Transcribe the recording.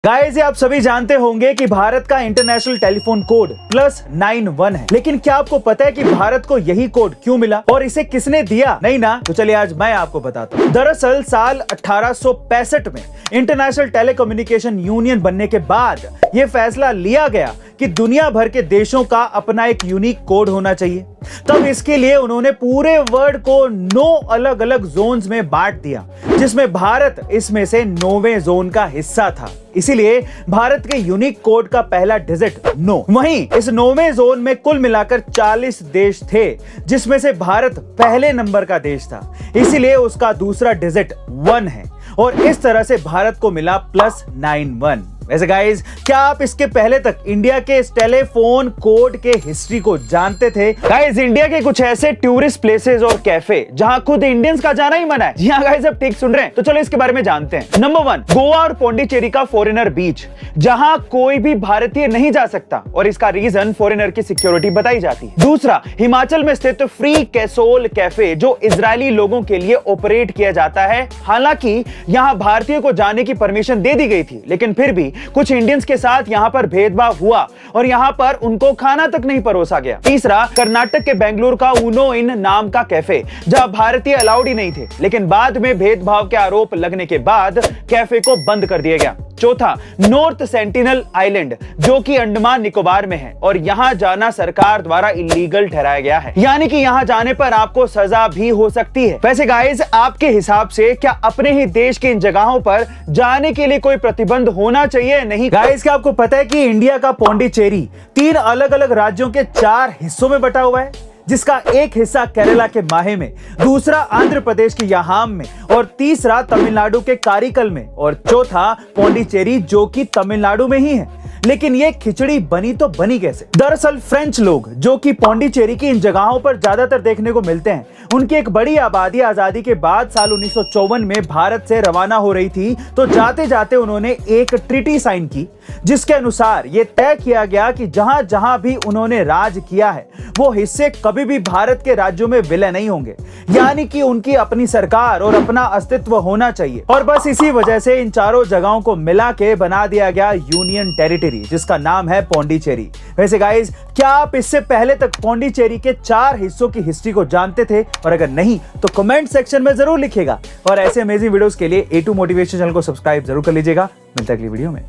Guys आप सभी जानते होंगे कि भारत का इंटरनेशनल टेलीफोन कोड +91 है। लेकिन क्या आपको पता है कि भारत को यही कोड क्यों मिला और इसे किसने दिया? नहीं ना? तो चलिए आज मैं आपको बताता हूँ। दरअसल साल 1865 में इंटरनेशनल टेलीकम्युनिकेशन यूनियन बनने के बाद यह फैसला लिया गया कि दुनिया भर के देशों का अपना एक यूनिक कोड होना चाहिए। तब इसके लिए उन्होंने पूरे वर्ल्ड को 9 अलग अलग जोन्स में बांट दिया, जिसमें भारत इसमें से 9वें जोन का हिस्सा था। इसीलिए भारत के यूनिक कोड का पहला डिजिट 9। वहीं इस 9वें जोन में कुल मिलाकर 40 देश थे, जिसमें से भारत पहले नंबर का देश था। इसीलिए उसका दूसरा डिजिट 1 है और इस तरह से भारत को मिला +91। वैसे गाइस, क्या आप इसके पहले तक इंडिया के इस टेलीफोन कोड के हिस्ट्री को जानते थे? गाइस, इंडिया के कुछ ऐसे टूरिस्ट प्लेसेस और कैफे जहां खुद इंडियंस का जाना ही मना है। जी हाँ गाइस, आप ठीक सुन रहे हैं। तो चलो इसके बारे में जानते हैं। नंबर 1, गोवा और पौंडीचेरी का फॉरेनर बीच, जहां कोई भी भारतीय नहीं जा सकता और इसका रीजन फॉरेनर की सिक्योरिटी बताई जाती है। दूसरा, हिमाचल में स्थित फ्री कैसोल कैफे, जो इजरायली लोगों के लिए ऑपरेट किया जाता है। हालांकि यहां भारतीय को जाने की परमिशन दे दी गई थी, लेकिन फिर भी कुछ इंडियंस के साथ यहां पर भेदभाव हुआ और यहां पर उनको खाना तक नहीं परोसा गया। तीसरा, कर्नाटक के बेंगलुरु का उनो इन नाम का कैफे, जहां भारतीय अलाउड ही नहीं थे, लेकिन बाद में भेदभाव के आरोप लगने के बाद कैफे को बंद कर दिया गया। चौथा, नॉर्थ सेंटिनल आइलैंड, जो कि अंडमान निकोबार में है और यहां जाना सरकार द्वारा इलीगल ठहराया गया है, यानी कि यहां जाने पर आपको सजा भी हो सकती है। वैसे गाइस, आपके हिसाब से क्या अपने ही देश के इन जगहों पर जाने के लिए कोई प्रतिबंध होना चाहिए? नहीं गाइस, क्या आपको पता है कि इंडिया का पौंडीचेरी 3 अलग अलग राज्यों के 4 हिस्सों में बटा हुआ है, जिसका एक हिस्सा केरला के माहे में, दूसरा आंध्र प्रदेश के याहाम में और तीसरा तमिलनाडु के कारिकल में और चौथा पौंडीचेरी, जो कि तमिलनाडु में ही है। लेकिन ये खिचड़ी बनी तो बनी कैसे? दरअसल फ्रेंच लोग, जो कि पौंडीचेरी की इन जगहों पर ज्यादातर देखने को मिलते हैं, उनकी एक बड़ी आबादी आजादी के बाद साल 1954 में भारत से रवाना हो रही थी। तो जाते जाते उन्होंने एक ट्रीटी साइन की, जिसके अनुसार यह तय किया गया कि जहां जहां भी उन्होंने राज किया है, वो हिस्से कभी भी भारत के राज्यों में विलय नहीं होंगे, यानी कि उनकी अपनी सरकार और अपना अस्तित्व होना चाहिए। और बस इसी वजह से इन चारों जगहों को मिला के बना दिया गया यूनियन टेरिटरी, जिसका नाम है पौंडीचेरी। वैसे गाइस, क्या आप इससे पहले तक पौंडीचेरी के 4 हिस्सों की हिस्ट्री को जानते थे? और अगर नहीं तो कमेंट सेक्शन में जरूर लिखिएगा। और ऐसे अमेजिंग वीडियोस के लिए A2 मोटिवेशन चैनल को सब्सक्राइब जरूर कर लीजिएगा। मिलता है अगली वीडियो में।